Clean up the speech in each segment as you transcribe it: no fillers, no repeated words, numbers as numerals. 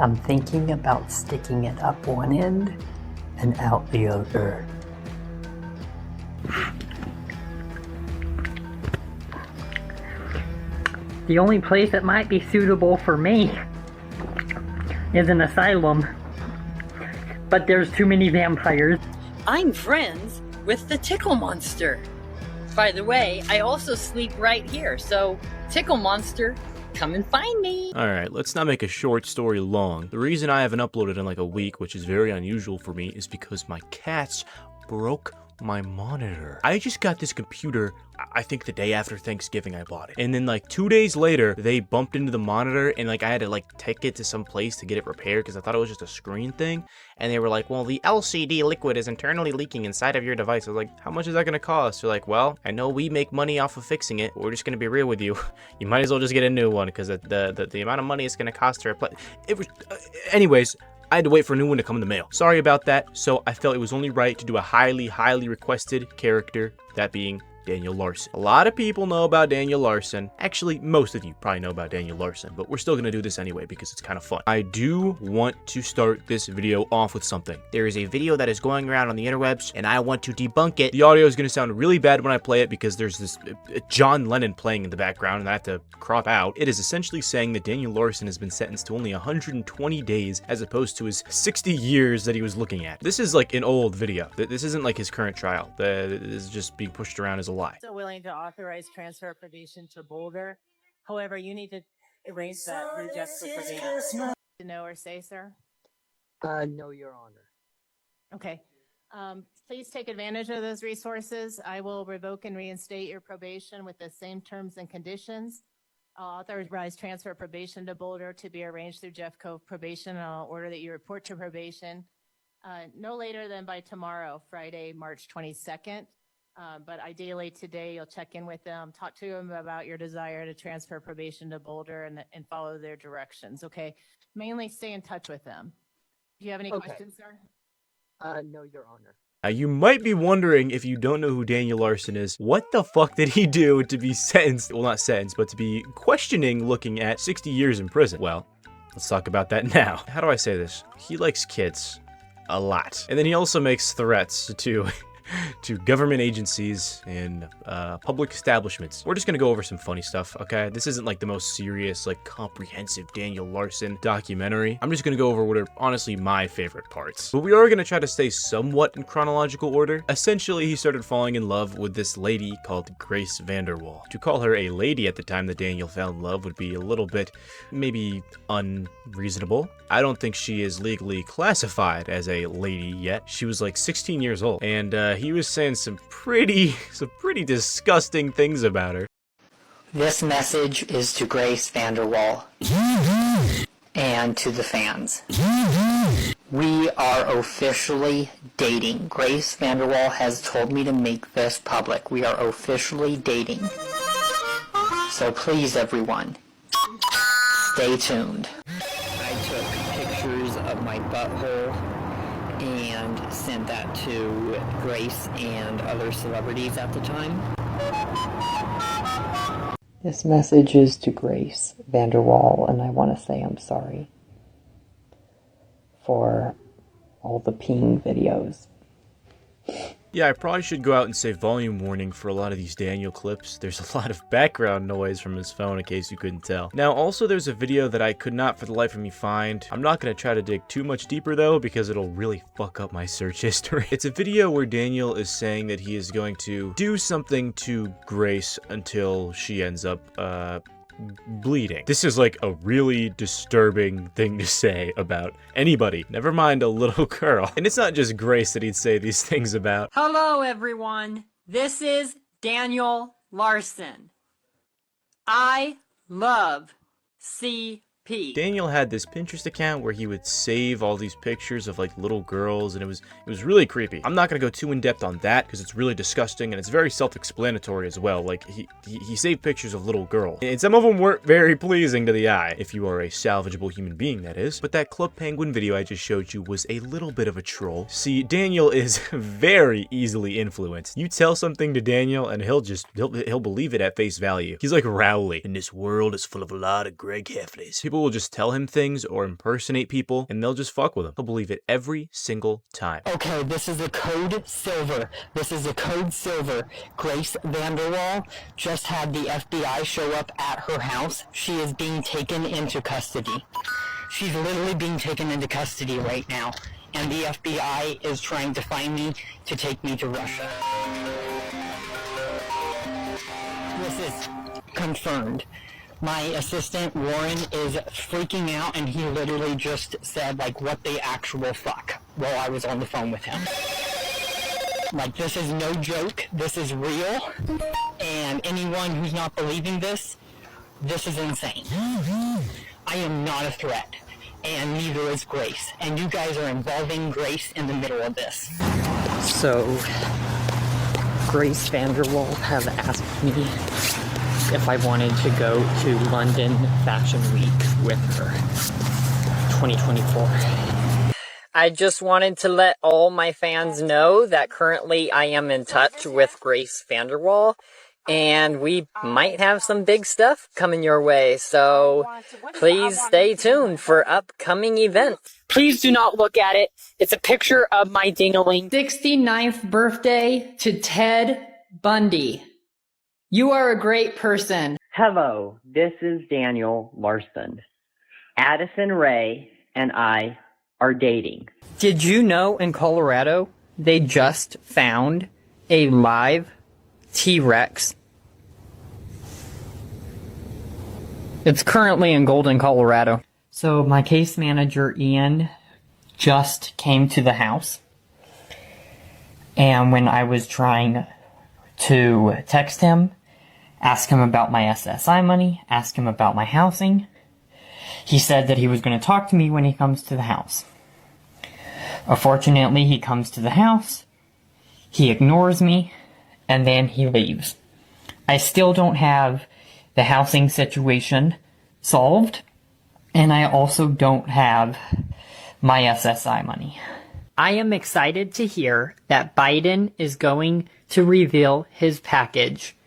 I'm thinking about sticking it up one end and out the other. The only place that might be suitable for me is an asylum. But there's too many vampires. I'm friends with the Tickle Monster. By the way, I also sleep right here, so Tickle Monster, come and find me. Alright, let's not make a short story long. The reason I haven't uploaded in like a week, which is very unusual for me, is because my cats broke my monitor. I just got this computer, I think the day after Thanksgiving I bought it. And then like 2 days later, they bumped into the monitor and like I had to like take it to some place to get it repaired because I thought it was just a screen thing. And they were like, well, the LCD liquid is internally leaking inside of your device. I was like, how much is that gonna cost? They're like, well, I know we make money off of fixing it, but we're just gonna be real with you. You might as well just get a new one because the amount of money it's gonna cost to replace it was anyways. I had to wait for a new one to come in the mail. Sorry about that. So I felt it was only right to do a highly requested character, that being Daniel Larson. A lot of people know about Daniel Larson. Actually, most of you probably know about Daniel Larson, but we're still gonna do this anyway because it's kind of fun. I do want to start this video off with something. There is a video that is going around on the interwebs and I want to debunk it. The audio is gonna sound really bad when I play it because there's this John Lennon playing in the background and I have to crop out. It is essentially saying that Daniel Larson has been sentenced to only 120 days as opposed to his 60 years that he was looking at. This is like an old video. This isn't like his current trial. This is just being pushed around as a lie. Still willing to authorize transfer of probation to Boulder. However, you need to erase that reject for probation. To know or say, sir? No, Your Honor. Okay. Please take advantage of those resources. I will revoke and reinstate your probation with the same terms and conditions. I'll authorize transfer of probation to Boulder to be arranged through Jeff Cove Probation, and I'll order that you report to probation no later than by tomorrow, Friday, March 22nd. But ideally today you'll check in with them, talk to them about your desire to transfer probation to Boulder and follow their directions, okay? Mainly stay in touch with them. Do you have any questions, sir? No, Your Honor. Now, you might be wondering, if you don't know who Daniel Larson is, what the fuck did he do to be sentenced, well, not sentenced, but to be questioning looking at 60 years in prison? Well, let's talk about that now. How do I say this? He likes kids a lot. And then he also makes threats to government agencies and public establishments. We're just gonna go over some funny stuff, okay? This isn't like the most serious, like comprehensive Daniel Larson documentary. I'm just gonna go over what are honestly my favorite parts. But we are gonna try to stay somewhat in chronological order. Essentially, he started falling in love with this lady called Grace Vanderwall. To call her a lady at the time that Daniel fell in love would be a little bit, maybe unreasonable. I don't think she is legally classified as a lady yet. She was like 16 years old, and he was saying some pretty disgusting things about her. This message is to Grace Vanderwall and to the fans. We are officially dating. Grace Vanderwall has told me to make this public. We are officially dating. So please, everyone, stay tuned. I took pictures of my butthole and sent that to Grace and other celebrities at the time. This message is to Grace Vanderwall, and I want to say I'm sorry for all the peeing videos. Yeah, I probably should go out and say volume warning for a lot of these Daniel clips. There's a lot of background noise from his phone in case you couldn't tell. Now, also there's a video that I could not for the life of me find. I'm not going to try to dig too much deeper though, because it'll really fuck up my search history. It's a video where Daniel is saying that he is going to do something to Grace until she ends up, bleeding. This is like a really disturbing thing to say about anybody, never mind a little girl. And it's not just Grace that he'd say these things about. Hello everyone, this is Daniel Larson. I love CP. Daniel had this Pinterest account where he would save all these pictures of like little girls, and it was really creepy. I'm not gonna go too in depth on that because it's really disgusting and it's very self-explanatory as well. Like he saved pictures of little girls, and some of them weren't very pleasing to the eye, if you are a salvageable human being, that is. But that Club Penguin video I just showed you was a little bit of a troll. See, Daniel is very easily influenced. You tell something to Daniel and he'll believe it at face value. He's like Rowley. And this world is full of a lot of Greg Heffleys. People will just tell him things or impersonate people, and they'll just fuck with him. He'll believe it every single time. Okay, this is a code silver. This is a code silver. Grace Vanderwall just had the FBI show up at her house. She is being taken into custody. She's literally being taken into custody right now. And the FBI is trying to find me to take me to Russia. This is confirmed. My assistant, Warren, is freaking out, and he literally just said, like, what the actual fuck while I was on the phone with him. Like, this is no joke. This is real. And anyone who's not believing this, this is insane. I am not a threat, and neither is Grace. And you guys are involving Grace in the middle of this. So, Grace Vanderwall have asked me if I wanted to go to London Fashion Week with her, 2024. I just wanted to let all my fans know that currently I am in touch with Grace Vanderwall, and we might have some big stuff coming your way, so please stay tuned for upcoming events. Please do not look at it. It's a picture of my ding-a-ling. 69th birthday to Ted Bundy. You are a great person. Hello, this is Daniel Larson. Addison Rae and I are dating. Did you know in Colorado they just found a live T-Rex? It's currently in Golden, Colorado. So my case manager, Ian, just came to the house. And when I was trying to text him, ask him about my SSI money, ask him about my housing, he said that he was going to talk to me when he comes to the house. Unfortunately, he comes to the house, he ignores me, and then he leaves. I still don't have the housing situation solved, and I also don't have my SSI money. I am excited to hear that Biden is going to reveal his package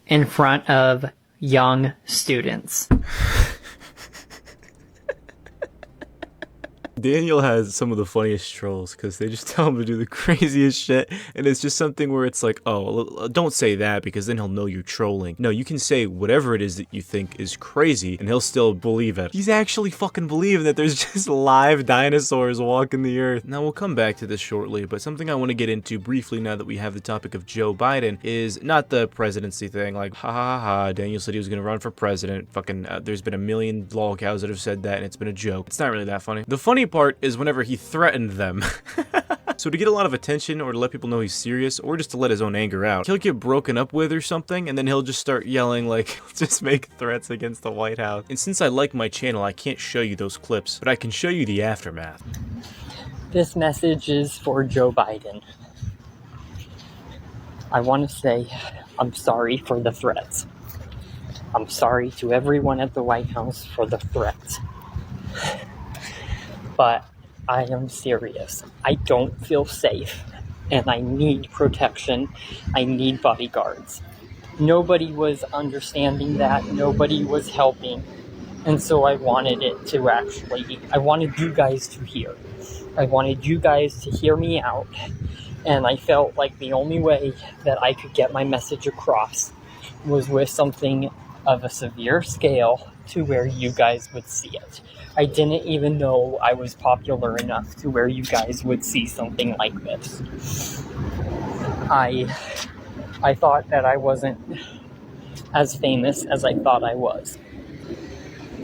in front of young students. Daniel has some of the funniest trolls because they just tell him to do the craziest shit, and it's just something where it's like, oh, don't say that because then he'll know you're trolling. No, you can say whatever it is that you think is crazy and he'll still believe it. He's actually fucking believing that there's just live dinosaurs walking the earth. Now, we'll come back to this shortly, but something I want to get into briefly now that we have the topic of Joe Biden is not the presidency thing, like, ha ha ha, Daniel said he was going to run for president. Fucking, there's been a million lol cows that have said that, and it's been a joke. It's not really that funny. The funny part is whenever he threatened them. So to get a lot of attention, or to let people know he's serious, or just to let his own anger out, he'll get broken up with or something, and then he'll just start yelling like, just make threats against the White House. And since I like my channel, I can't show you those clips, but I can show you the aftermath. This message is for Joe Biden. I want to say I'm sorry for the threats. I'm sorry to everyone at the White House for the threats. But I am serious. I don't feel safe, and I need protection. I need bodyguards. Nobody was understanding that. Nobody was helping. And so I wanted it to I wanted you guys to hear. I wanted you guys to hear me out. And I felt like the only way that I could get my message across was with something of a severe scale to where you guys would see it. I didn't even know I was popular enough to where you guys would see something like this. I thought that I wasn't as famous as I thought I was.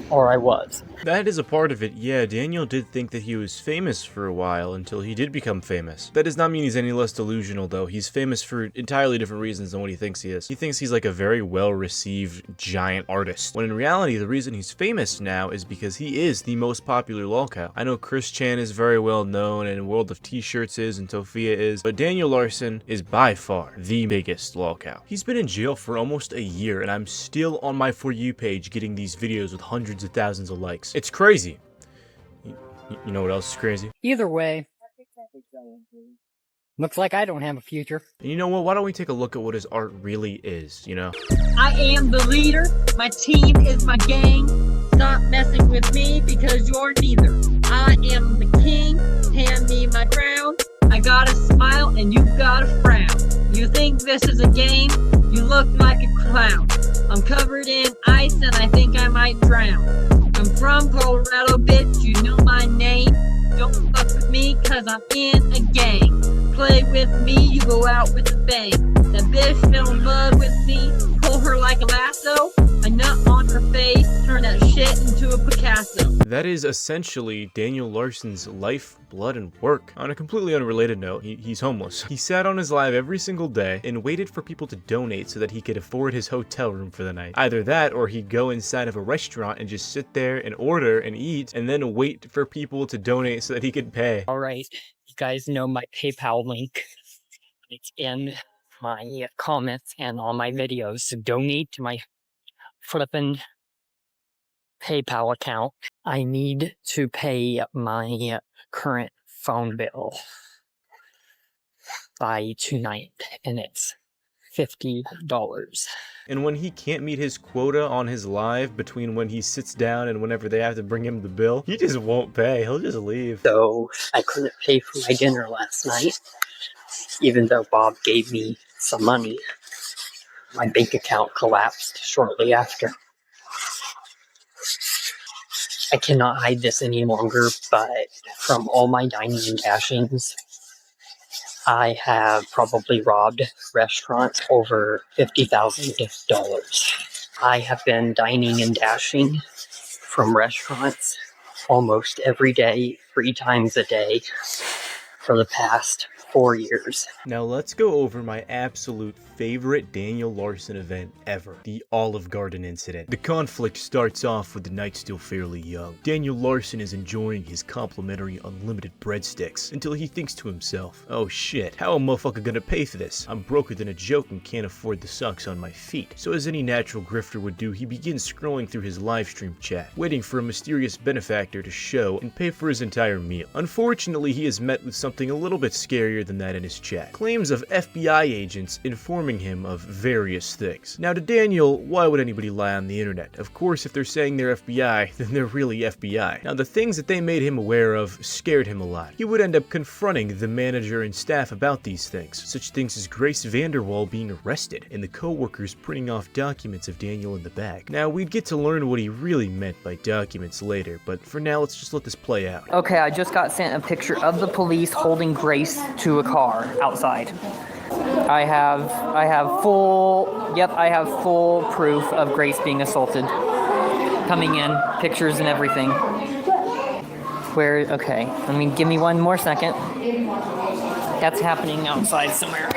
Or I was. That is a part of it. Yeah, Daniel did think that he was famous for a while until he did become famous. That does not mean he's any less delusional, though. He's famous for entirely different reasons than what he thinks he is. He thinks he's like a very well-received giant artist, when in reality, the reason he's famous now is because he is the most popular lolcow. I know Chris Chan is very well known, and World of T-Shirts is, and Tofia is, but Daniel Larson is by far the biggest lolcow. He's been in jail for almost a year, and I'm still on my For You page getting these videos with hundreds of thousands of likes. It's crazy. You know what else is crazy? Either way, looks like I don't have a future. And you know what? Why don't we take a look at what his art really is, you know? I am the leader. My team is my gang. So not messing with me because you're neither. I am the king, hand me my crown. I gotta smile and you gotta frown. You think this is a game? You look like a clown. I'm covered in ice and I think I might drown. I'm from Colorado, bitch, you know my name. Don't fuck with me cause I'm in a gang. Play with me, you go out with a bang. That bitch fell in love with me, pull her like a lasso. A nut on her face, turn that shit into a Picasso. That is essentially Daniel Larson's life, blood, and work. On a completely unrelated note, he's homeless. He sat on his live every single day and waited for people to donate so that he could afford his hotel room for the night. Either that, or he'd go inside of a restaurant and just sit there and order and eat, and then wait for people to donate so that he could pay. Alright, you guys know my PayPal link. It's in my comments and all my videos. So donate to my flippin' PayPal account. I need to pay my current phone bill by tonight, and it's $50. And when he can't meet his quota on his live between when he sits down and whenever they have to bring him the bill, he just won't pay. He'll just leave. So I couldn't pay for my dinner last night, even though Bob gave me some money. My bank account collapsed shortly after. I cannot hide this any longer, but from all my dining and dashings, I have probably robbed restaurants over $50,000. I have been dining and dashing from restaurants almost every day, 3 times a day, for the past 4 years. Now let's go over my absolute favorite Daniel Larson event ever, the Olive Garden incident. The conflict starts off with the night still fairly young. Daniel Larson is enjoying his complimentary unlimited breadsticks until he thinks to himself, oh shit, how a motherfucker gonna pay for this? I'm broker than a joke and can't afford the socks on my feet. So as any natural grifter would do, he begins scrolling through his live stream chat, waiting for a mysterious benefactor to show and pay for his entire meal. Unfortunately, he is met with something a little bit scarier than that in his chat. Claims of FBI agents informing him of various things. Now to Daniel, why would anybody lie on the internet? Of course, if they're saying they're FBI, then they're really FBI. Now the things that they made him aware of scared him a lot. He would end up confronting the manager and staff about these things, such things as Grace Vanderwall being arrested and the co-workers printing off documents of Daniel in the bag. Now we'd get to learn what he really meant by documents later, but for now let's just let this play out. Okay, I just got sent a picture of the police holding Grace to a car outside. I have full proof of Grace being assaulted. Coming in, pictures and everything. Okay, give me one more second. That's happening outside somewhere.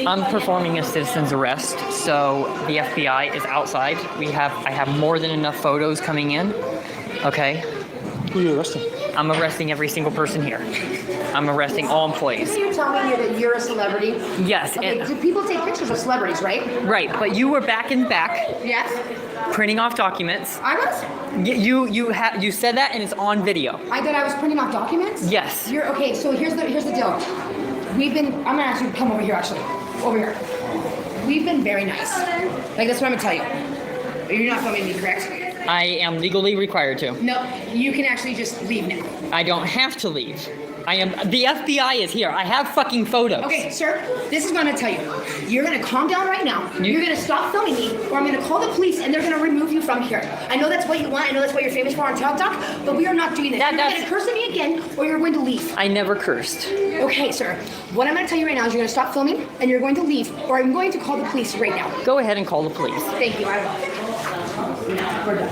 I'm performing a citizen's arrest, so the FBI is outside. I have more than enough photos coming in. Okay. Who are you arresting? I'm arresting every single person here. I'm arresting all employees. So you're telling me that you're a celebrity? Yes. Okay, do people take pictures of celebrities, right? Right, but you were back in back. Yes. Printing off documents. I was? You said that and it's on video. I thought I was printing off documents? Yes. Okay, so here's the deal. I'm gonna ask you to come over here actually. Over here. We've been very nice. Like that's what I'm gonna tell you. You're not filming me, correct? I am legally required to. No, you can actually just leave now. I don't have to leave. The FBI is here. I have fucking photos. Okay, sir, this is what I'm gonna tell you. You're gonna calm down right now. You're gonna stop filming me, or I'm gonna call the police and they're gonna remove you from here. I know that's what you want. I know that's what you're famous for on TikTok, but we are not doing this. You're gonna curse at me again, or you're going to leave. I never cursed. Okay, sir. What I'm gonna tell you right now is you're gonna stop filming and you're going to leave, or I'm going to call the police right now. Go ahead and call the police. Thank you. I will. We're done.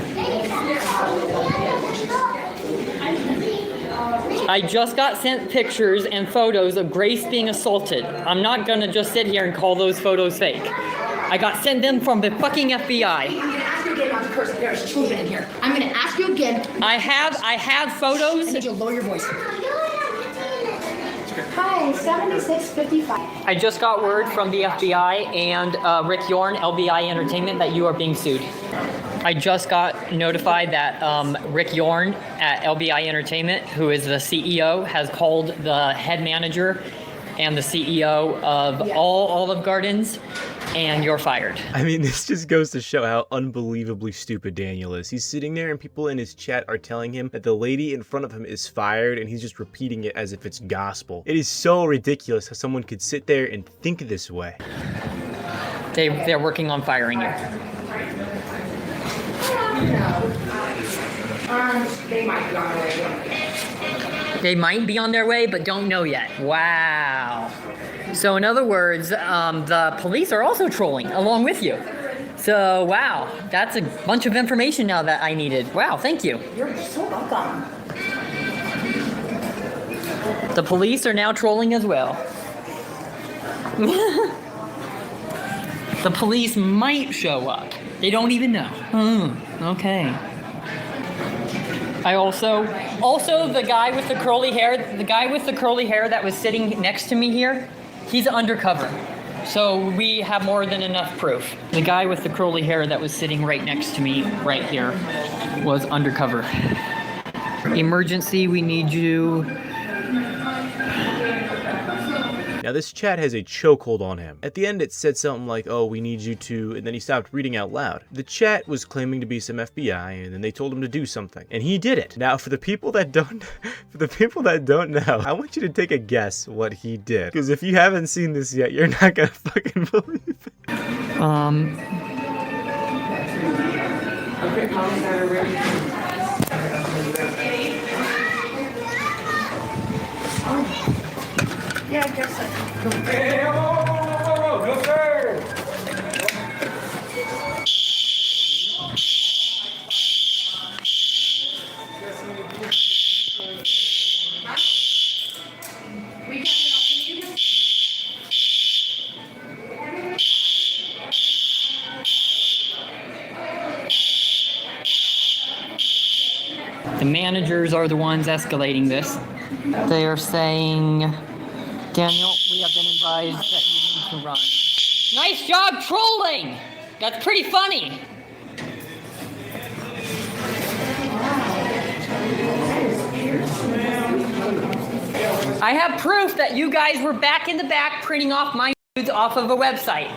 I just got sent pictures and photos of Grace being assaulted. I'm not gonna just sit here and call those photos fake. I got sent them from the fucking FBI. I'm gonna ask you again not to curse. There's children in here. I'm gonna ask you again. I have photos. I need you to lower your voice. Hi, 7655. I just got word from the FBI and Rick Yorn, LBI Entertainment, that you are being sued. I just got notified that Rick Yorn at LBI Entertainment, who is the CEO, has called the head manager and the CEO of all Olive Gardens, and you're fired. I mean, this just goes to show how unbelievably stupid Daniel is. He's sitting there and people in his chat are telling him that the lady in front of him is fired and he's just repeating it as if it's gospel. It is so ridiculous how someone could sit there and think this way. They're working on firing you. They might be on their way. They might be on their way, but don't know yet. Wow. So in other words, the police are also trolling along with you. So, wow, that's a bunch of information now that I needed. Wow, thank you. You're so welcome. The police are now trolling as well. The police might show up. They don't even know. Okay. I also the guy with the curly hair that was sitting next to me here, he's undercover. So we have more than enough proof. The guy with the curly hair that was sitting right next to me right here was undercover. Emergency, we need you. Now this chat has a chokehold on him. At the end it said something like, oh, we need you to, and then he stopped reading out loud. The chat was claiming to be some FBI, and then they told him to do something. And he did it. Now for the people that don't know, I want you to take a guess what he did. Because if you haven't seen this yet, you're not gonna fucking believe it. Yeah, I guess so. Hey, whoa, no sir! The managers are the ones escalating this. They are saying, Daniel, we have been advised that you need to run. Nice job trolling! That's pretty funny. I have proof that you guys were back in the back printing off my nudes off of a website.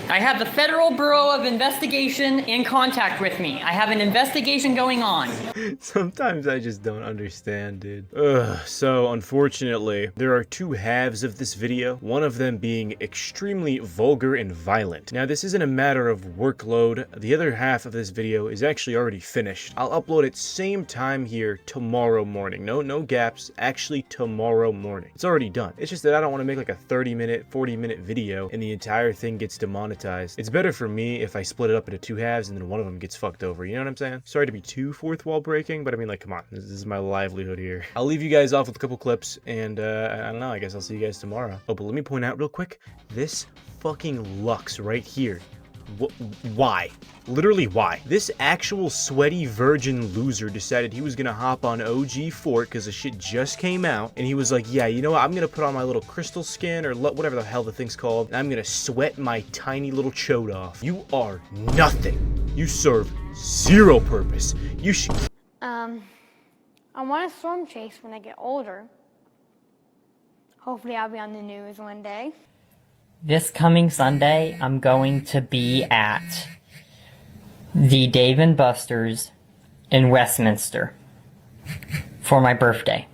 I have the Federal Bureau of Investigation in contact with me. I have an investigation going on. Sometimes I just don't understand, dude. Ugh, so unfortunately, there are two halves of this video, one of them being extremely vulgar and violent. Now, this isn't a matter of workload. The other half of this video is actually already finished. I'll upload it same time here tomorrow morning. No gaps, actually tomorrow morning. It's already done. It's just that I don't want to make like a 30-minute, 40-minute video and the entire thing gets demonetized. It's better for me if I split it up into two halves and then one of them gets fucked over. You know what I'm saying? Sorry to be too fourth wall breaking, but I mean, like, come on. This is my livelihood here. I'll leave you guys off with a couple clips, and I don't know. I guess I'll see you guys tomorrow. Oh, but let me point out real quick. This fucking Lux right here. Why? Literally, why? This actual sweaty virgin loser decided he was gonna hop on OG Fort because the shit just came out, and he was like, yeah, you know what? I'm gonna put on my little crystal skin, or whatever the hell the thing's called, and I'm gonna sweat my tiny little chode off. You are nothing. You serve zero purpose. You should... I want a storm chase when I get older. Hopefully I'll be on the news one day. This coming Sunday, I'm going to be at the Dave & Buster's in Westminster for my birthday.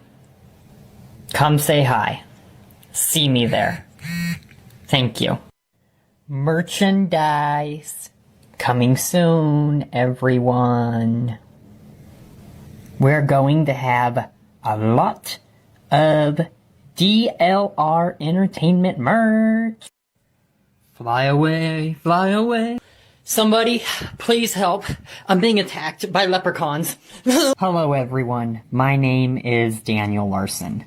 Come say hi. See me there. Thank you. Merchandise. Coming soon, everyone. We're going to have a lot of DLR Entertainment merch. Fly away, fly away. Somebody, please help. I'm being attacked by leprechauns. Hello everyone, my name is Daniel Larson,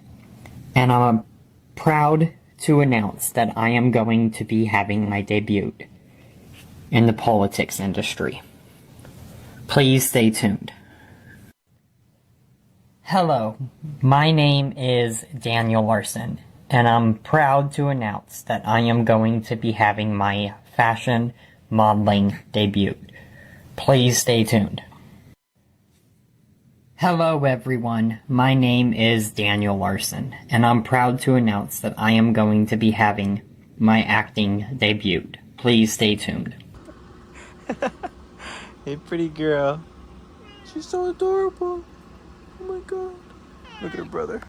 and I'm proud to announce that I am going to be having my debut in the politics industry. Please stay tuned. Hello, my name is Daniel Larson, and I'm proud to announce that I am going to be having my fashion modeling debut. Please stay tuned. Hello everyone, my name is Daniel Larson, and I'm proud to announce that I am going to be having my acting debut. Please stay tuned. Hey, pretty girl. She's so adorable. Oh my god. Look at her brother.